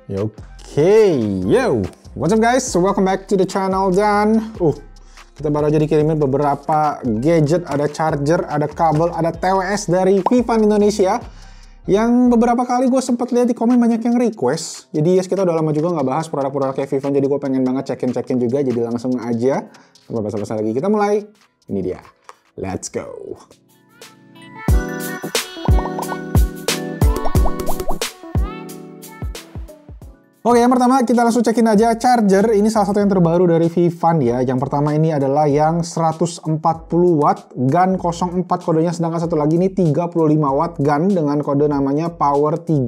Oke, yo, what's up guys? Welcome back to the channel dan kita baru aja dikirimin beberapa gadget, ada charger, ada kabel, ada TWS dari Vivan Indonesia. Yang beberapa kali gue sempet lihat di komen banyak yang request. Jadi yes, kita udah lama juga nggak bahas produk-produk kayak Vivan, jadi gue pengen banget cekin juga. Jadi langsung aja, tanpa basa-basi lagi kita mulai. Ini dia, let's go. Oke, yang pertama kita langsung cekin aja charger. Ini salah satu yang terbaru dari Vivan ya. Yang pertama ini adalah yang 140 watt GAN 04 kodenya, sedangkan satu lagi ini 35 watt GAN dengan kode namanya Power 35.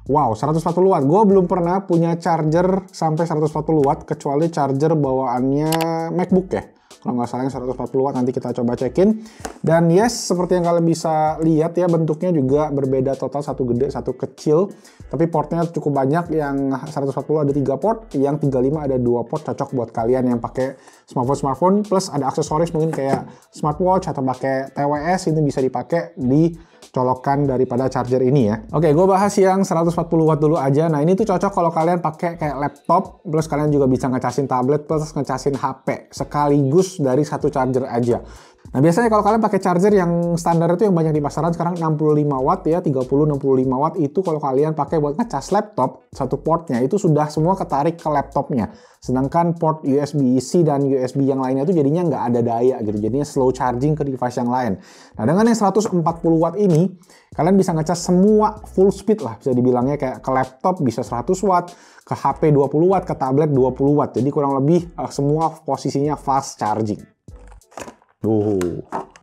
Wow, 140 watt. Gue belum pernah punya charger sampai 140 watt kecuali charger bawaannya MacBook ya. Kalau nggak salah yang 140 watt, nanti kita coba cekin. Dan yes, seperti yang kalian bisa lihat ya, bentuknya juga berbeda total, satu gede, satu kecil. Tapi portnya cukup banyak, yang 140 ada 3 port, yang 35 ada 2 port, cocok buat kalian yang pakai smartphone, plus ada aksesoris mungkin kayak smartwatch atau pakai TWS, ini bisa dipakai di colokan daripada charger ini ya. Oke, gue bahas yang 140 watt dulu aja. Nah, ini tuh cocok kalau kalian pakai kayak laptop, plus kalian juga bisa ngecasin tablet, plus ngecasin HP sekaligus dari satu charger aja. Nah, biasanya kalau kalian pakai charger yang standar itu yang banyak di pasaran sekarang 65 watt ya, 30-65 watt itu kalau kalian pakai buat ngecas laptop, satu portnya itu sudah semua ketarik ke laptopnya. Sedangkan port USB-C dan USB yang lainnya itu jadinya nggak ada daya gitu, jadinya slow charging ke device yang lain. Nah, dengan yang 140 watt ini, kalian bisa ngecas semua full speed lah, bisa dibilangnya kayak ke laptop bisa 100 watt, ke HP 20 watt, ke tablet 20 watt. Jadi kurang lebih semua posisinya fast charging.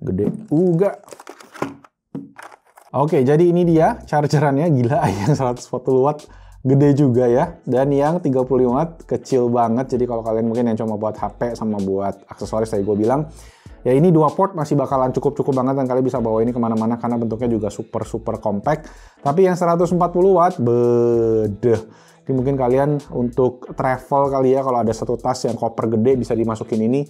Gede juga. Oke, jadi ini dia chargerannya, gila yang 140 watt gede juga ya. Dan yang 35 watt kecil banget. Jadi kalau kalian mungkin yang cuma buat HP sama buat aksesoris tadi gue bilang, ya ini 2 port masih bakalan cukup banget dan kalian bisa bawa ini kemana-mana karena bentuknya juga super compact. Tapi yang 140 watt, bedeh. Ini mungkin kalian untuk travel kali ya, kalau ada satu tas yang koper gede bisa dimasukin ini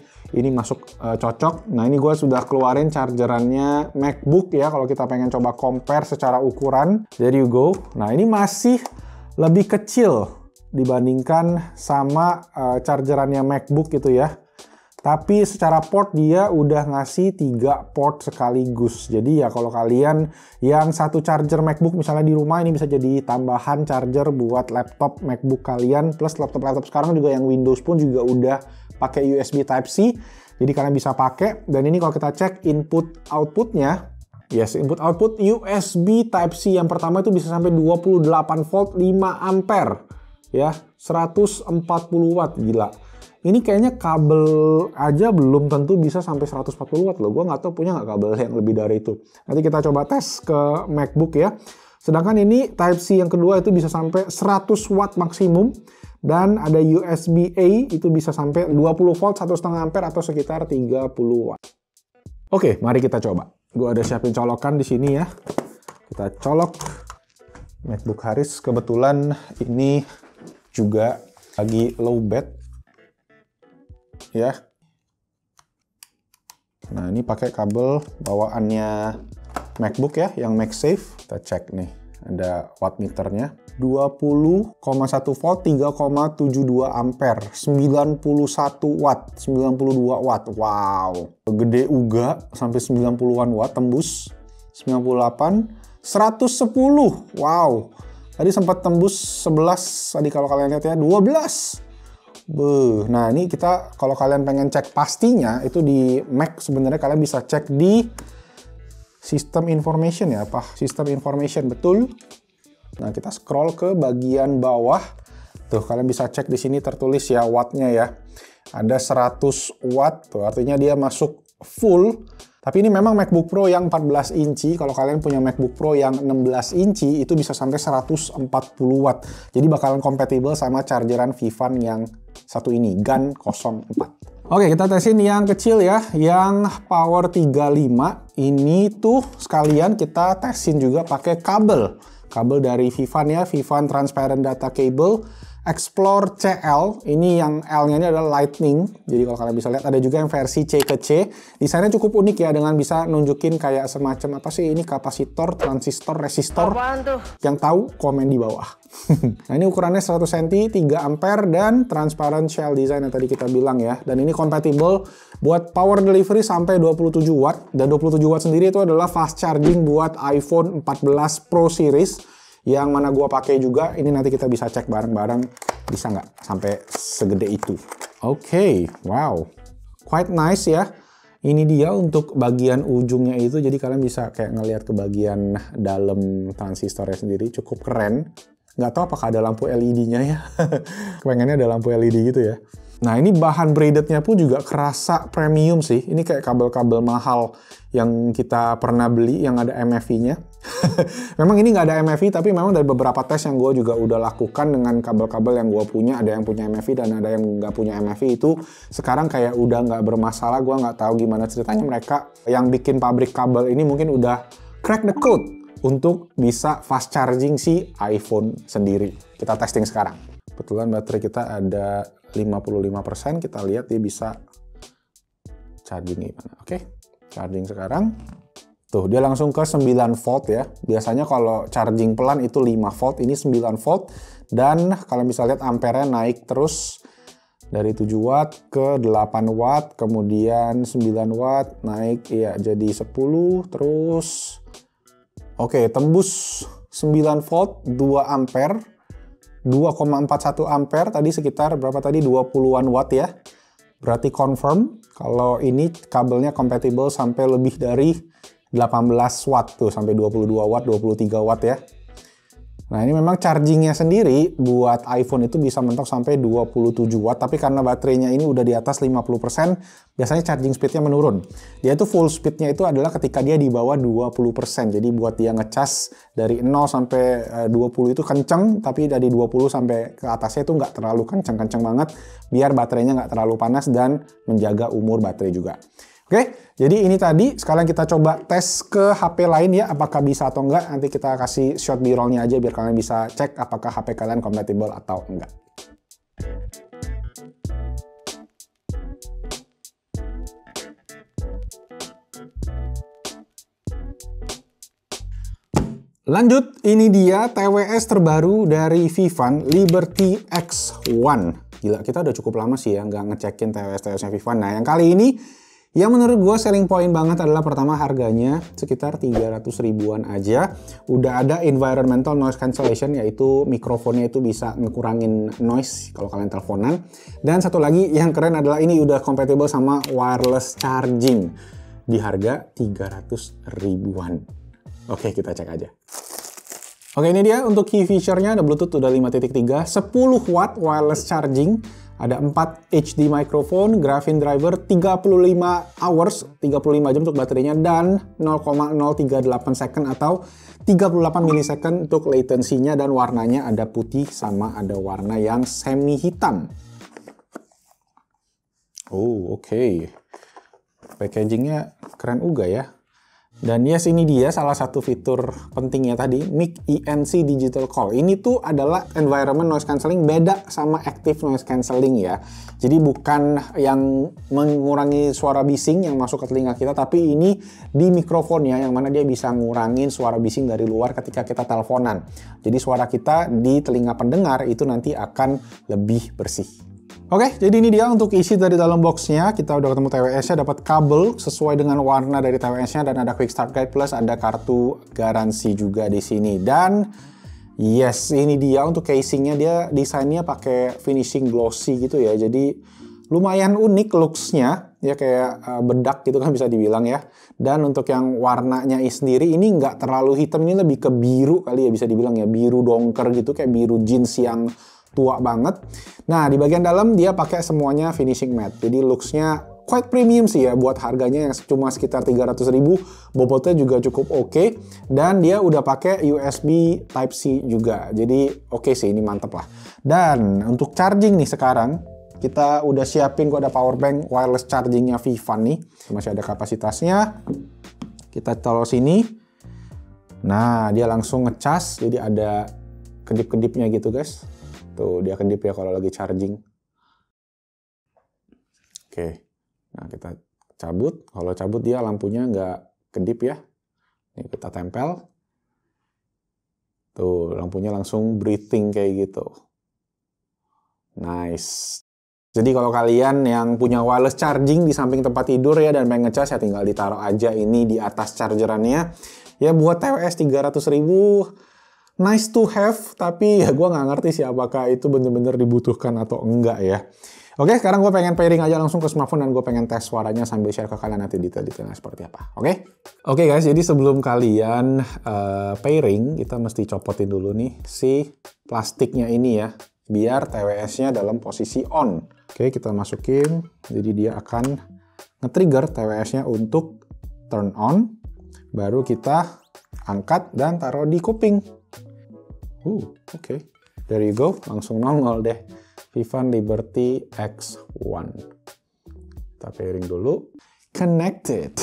masuk cocok. Nah, ini gue sudah keluarin chargerannya MacBook ya, kalau kita pengen coba compare secara ukuran. There you go. Nah, ini masih lebih kecil dibandingkan sama chargerannya MacBook gitu ya. Tapi secara port dia udah ngasih 3 port sekaligus. Jadi ya kalau kalian yang satu charger MacBook misalnya di rumah, ini bisa jadi tambahan charger buat laptop MacBook kalian. Plus laptop sekarang juga yang Windows pun juga udah pakai USB Type-C. Jadi kalian bisa pakai. Dan ini kalau kita cek input-outputnya, yes, input-output USB Type-C yang pertama itu bisa sampai 28 volt 5 ampere. Ya, 140 watt, gila. Ini kayaknya kabel aja belum tentu bisa sampai 140 watt loh. Gue nggak tahu punya nggak kabel yang lebih dari itu. Nanti kita coba tes ke MacBook ya. Sedangkan ini Type-C yang kedua itu bisa sampai 100 watt maksimum. Dan ada USB-A itu bisa sampai 20 volt 1,5 ampere atau sekitar 30 watt. Oke, mari kita coba. Gue ada siapin colokan di sini ya. Kita colok MacBook Haris. Kebetulan ini juga lagi low bat. Ya, nah ini pakai kabel bawaannya MacBook ya, yang MagSafe. Kita cek nih, ada wattmeternya 20,1 volt 3,72 ampere 91 watt 92 watt. Wow, gede juga sampai 90-an watt, tembus 98 110. Wow, tadi sempat tembus 11 tadi kalau kalian lihat ya, 12. Nah, ini kita kalau kalian pengen cek pastinya itu di Mac, sebenarnya kalian bisa cek di System Information ya, System Information, betul. Nah, kita scroll ke bagian bawah. Tuh, kalian bisa cek di sini tertulis ya wattnya ya. Ada 100 watt, tuh artinya dia masuk full. Tapi ini memang MacBook Pro yang 14 inci. Kalau kalian punya MacBook Pro yang 16 inci, itu bisa sampai 140 watt. Jadi bakalan kompatibel sama chargeran Vivan yang satu ini, GAN 04. Oke, kita tesin yang kecil ya, yang Power 35. Ini tuh sekalian kita tesin juga pakai kabel. Kabel dari Vivan ya, Vivan Transparent Data Cable Explore CL, ini yang L-nya ini adalah Lightning. Jadi kalau kalian bisa lihat ada juga yang versi C ke C. Desainnya cukup unik ya, dengan bisa nunjukin kayak semacam apa sih ini, kapasitor, transistor, resistor. Apaan tuh? Yang tahu komen di bawah. Nah ini ukurannya 100 cm, 3 ampere dan transparent shell design yang tadi kita bilang ya. Dan ini compatible buat power delivery sampai 27 watt. Dan 27 watt sendiri itu adalah fast charging buat iPhone 14 Pro Series. Yang mana gua pakai juga, ini nanti kita bisa cek bareng-bareng bisa nggak sampai segede itu. Oke, wow, quite nice ya. Ini dia untuk bagian ujungnya itu, jadi kalian bisa kayak ngelihat ke bagian dalam transistornya sendiri, cukup keren. Nggak tahu apakah ada lampu LED-nya ya. Kepengennya ada lampu LED gitu ya. Nah ini bahan braided-nya pun juga kerasa premium sih. Ini kayak kabel-kabel mahal yang kita pernah beli yang ada MFI-nya. Memang ini nggak ada MFI, tapi memang dari beberapa tes yang gue juga udah lakukan dengan kabel-kabel yang gue punya, ada yang punya MFI dan ada yang nggak punya MFI, itu sekarang kayak udah nggak bermasalah. Gue nggak tahu gimana ceritanya mereka yang bikin pabrik kabel ini mungkin udah crack the code untuk bisa fast charging si iPhone sendiri. Kita testing sekarang. Kebetulan baterai kita ada 55%, kita lihat dia bisa charging gimana. Oke, charging sekarang. Tuh, dia langsung ke 9 volt ya. Biasanya kalau charging pelan itu 5 volt, ini 9 volt. Dan kalau bisa lihat ampere naik terus dari 7 watt ke 8 watt, kemudian 9 watt naik ya jadi 10 terus. Oke, tembus 9 volt, 2 ampere, 2,41 ampere, tadi sekitar berapa tadi, 20-an watt ya. Berarti confirm kalau ini kabelnya compatible sampai lebih dari 18 watt tuh, sampai 22 watt, 23 watt ya. Nah ini memang chargingnya sendiri buat iPhone itu bisa mentok sampai 27 watt, tapi karena baterainya ini udah di atas 50%, biasanya charging speednya menurun. Dia itu full speednya itu adalah ketika dia di bawah 20%, jadi buat dia ngecas dari 0 sampai 20 itu kenceng, tapi dari 20 sampai ke atasnya itu nggak terlalu kenceng-kenceng banget, biar baterainya nggak terlalu panas dan menjaga umur baterai juga. Oke, jadi ini tadi, sekalian kita coba tes ke HP lain ya, apakah bisa atau enggak. Nanti kita kasih shot B-roll-nya aja biar kalian bisa cek apakah HP kalian compatible atau enggak. Lanjut, ini dia TWS terbaru dari Vivan, Liberty X1. Gila, kita udah cukup lama sih ya nggak ngecekin TWS-TWS-nya Vivan. Nah, yang kali ini yang menurut gue selling point banget adalah pertama harganya sekitar 300 ribuan aja. Udah ada environmental noise cancellation, yaitu mikrofonnya itu bisa ngekurangin noise kalau kalian teleponan. Dan satu lagi yang keren adalah ini udah compatible sama wireless charging di harga 300 ribuan. Oke, kita cek aja. Oke, ini dia untuk key feature-nya, ada Bluetooth udah 5.3, 10 watt wireless charging. Ada 4 HD microphone, Graphene driver, 35 hours, 35 jam untuk baterainya, dan 0,038 second atau 38 millisecond untuk latency-nya, dan warnanya ada putih sama ada warna yang semi hitam. Oh, oke. Packaging-nya keren juga ya. Dan yes, ini dia salah satu fitur pentingnya tadi, Mic ENC Digital Call. Ini tuh adalah environment noise cancelling, beda sama active noise cancelling ya. Jadi bukan yang mengurangi suara bising yang masuk ke telinga kita, tapi ini di mikrofonnya yang mana dia bisa ngurangin suara bising dari luar ketika kita teleponan. Jadi suara kita di telinga pendengar itu nanti akan lebih bersih. Oke, jadi ini dia untuk isi dari dalam boxnya. Kita udah ketemu TWS-nya, dapat kabel sesuai dengan warna dari TWS-nya, dan ada Quick Start Guide plus ada kartu garansi juga di sini. Dan yes, ini dia untuk casingnya, dia desainnya pakai finishing glossy gitu ya. Jadi lumayan unik looks-nya, ya kayak bedak gitu kan bisa dibilang ya. Dan untuk yang warnanya sendiri ini nggak terlalu hitam, ini lebih ke biru kali ya bisa dibilang ya, biru dongker gitu, kayak biru jeans yang tua banget. Nah, di bagian dalam dia pakai semuanya finishing matte. Jadi looks-nya quite premium sih ya buat harganya yang cuma sekitar 300 ribu. Bobotnya juga cukup oke. Dan dia udah pakai USB Type-C juga. Jadi oke sih, ini mantep lah. Dan untuk charging nih sekarang, kita udah siapin kok ada power bank wireless chargingnya Vivan nih. Masih ada kapasitasnya. Kita taruh sini. Nah, dia langsung ngecas. Jadi ada kedip-kedipnya gitu guys. Tuh, dia kedip ya kalau lagi charging. Oke, nah kita cabut. Kalau cabut dia lampunya nggak kedip ya. Ini kita tempel. Tuh, lampunya langsung breathing kayak gitu. Nice. Jadi kalau kalian yang punya wireless charging di samping tempat tidur ya dan pengen ngecas ya tinggal ditaruh aja ini di atas chargerannya. Ya buat TWS 300.000 nice to have, tapi ya gue nggak ngerti sih apakah itu bener-bener dibutuhkan atau enggak ya. Oke, sekarang gue pengen pairing aja langsung ke smartphone dan gue pengen tes suaranya sambil share ke kalian nanti detail-detailnya seperti apa. Oke guys, jadi sebelum kalian pairing, kita mesti copotin dulu nih si plastiknya ini ya, biar TWS-nya dalam posisi on. Oke, kita masukin, jadi dia akan nge-trigger TWS-nya untuk turn on, baru kita angkat dan taruh di kuping. Oke. There you go, langsung nongol deh. Vivan Liberty X1. Kita pairing dulu. Connected.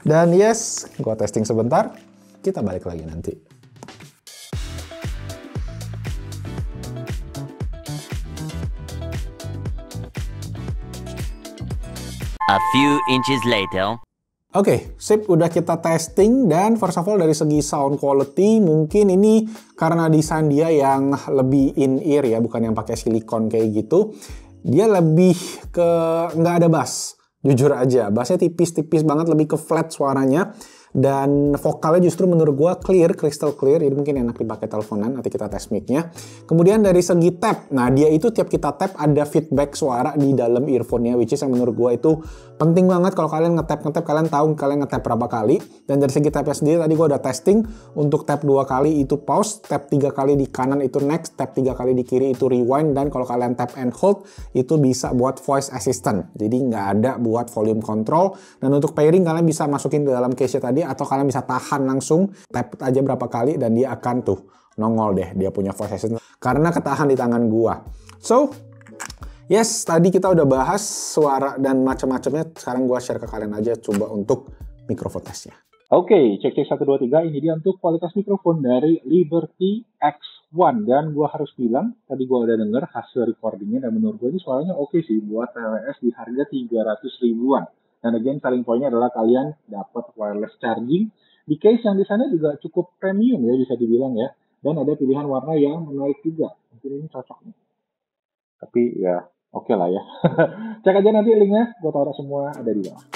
Dan yes, gua testing sebentar. Kita balik lagi nanti. A few inches later. Oke, sip, udah kita testing dan first of all dari segi sound quality mungkin ini karena desain dia yang lebih in-ear ya, bukan yang pakai silikon kayak gitu. Dia lebih ke nggak ada bass, jujur aja. Bassnya tipis-tipis banget, lebih ke flat suaranya. Dan vokalnya justru menurut gue clear, crystal clear, jadi mungkin enak dipakai teleponan, nanti kita tes mic-nya. Kemudian dari segi tap, nah dia itu tiap kita tap ada feedback suara di dalam earphone-nya, which is yang menurut gue itu penting banget kalau kalian nge-tap, kalian tahu kalian nge-tap berapa kali. Dan dari segi tap-nya sendiri tadi gue udah testing, untuk tap 2 kali itu pause, tap 3 kali di kanan itu next, tap 3 kali di kiri itu rewind, dan kalau kalian tap and hold, itu bisa buat voice assistant. Jadi nggak ada buat volume control, dan untuk pairing kalian bisa masukin ke dalam case-nya tadi, atau kalian bisa tahan langsung, tap aja berapa kali dan dia akan tuh nongol deh, dia punya voice assistant karena ketahan di tangan gua. So, yes, tadi kita udah bahas suara dan macam-macamnya, sekarang gua share ke kalian aja coba untuk mikrofon tesnya. Oke, cek 1 2 3, ini dia untuk kualitas mikrofon dari Liberty X1, dan gua harus bilang tadi gua udah denger hasil recordingnya dan menurut gua ini suaranya oke sih buat TWS di harga 300 ribuan. Dan again, selling point-nya adalah kalian dapat wireless charging di case yang di sana juga cukup premium ya, bisa dibilang ya. Dan ada pilihan warna yang menarik juga. Mungkin ini cocok nih. Tapi ya, oke lah ya. Cek aja nanti linknya, gue taruh semua ada di bawah.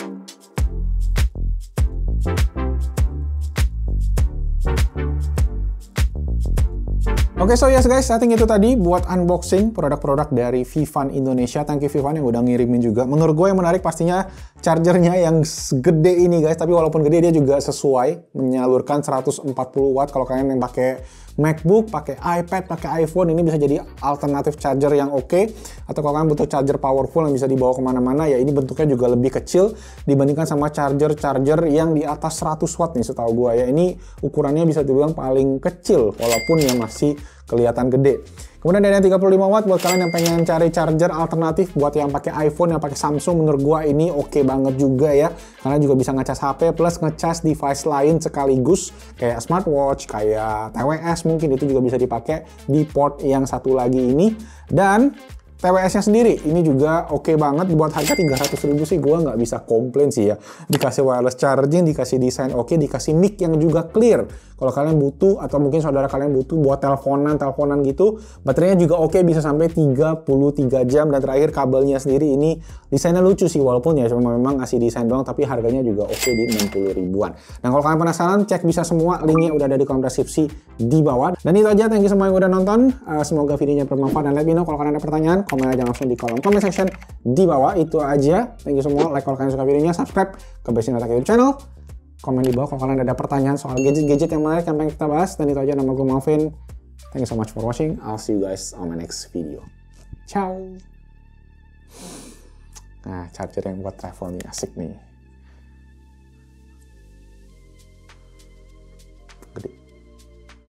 Oke, so yes guys, I think itu tadi buat unboxing produk-produk dari Vivan Indonesia. Thank you Vivan yang udah ngirimin juga. Menurut gue yang menarik pastinya chargernya yang gede ini guys. Tapi walaupun gede dia juga sesuai menyalurkan 140 watt. Kalau kalian yang pakai MacBook, pakai iPad, pakai iPhone, ini bisa jadi alternatif charger yang oke. Atau kalau kalian butuh charger powerful yang bisa dibawa kemana-mana, ya ini bentuknya juga lebih kecil dibandingkan sama charger-charger yang di atas 100 watt nih setahu gue ya. Ini ukurannya bisa dibilang paling kecil walaupun ya masih kelihatan gede. Kemudian dari yang 35 watt buat kalian yang pengen cari charger alternatif buat yang pakai iPhone, yang pakai Samsung, menurut gua ini oke banget juga ya. Karena juga bisa ngecas HP plus ngecas device lain sekaligus kayak smartwatch, kayak TWS mungkin itu juga bisa dipakai di port yang satu lagi ini. Dan TWS-nya sendiri ini juga oke banget, buat harga 300.000 sih gua nggak bisa komplain sih ya. Dikasih wireless charging, dikasih desain oke, dikasih mic yang juga clear. Kalau kalian butuh atau mungkin saudara kalian butuh buat teleponan gitu, baterainya juga oke, bisa sampai 33 jam. Dan terakhir kabelnya sendiri ini desainnya lucu sih, walaupun ya cuma memang ngasih desain doang, tapi harganya juga oke di 60 ribuan. Dan kalau kalian penasaran, cek bisa semua, linknya udah ada di kolom deskripsi di bawah. Dan itu aja, thank you semua yang udah nonton. Semoga videonya bermanfaat, dan let me know kalau kalian ada pertanyaan, komen aja langsung di kolom comment section di bawah. Itu aja, thank you semua, like kalau kalian suka videonya, subscribe ke Best in Otak YouTube channel, komen di bawah kalau kalian ada pertanyaan soal gadget-gadget yang menarik yang pengen kita bahas. Dan itu aja, nama gue Malvin, thank you so much for watching, I'll see you guys on my next video. Ciao. Nah, charger yang buat travel nih asik nih.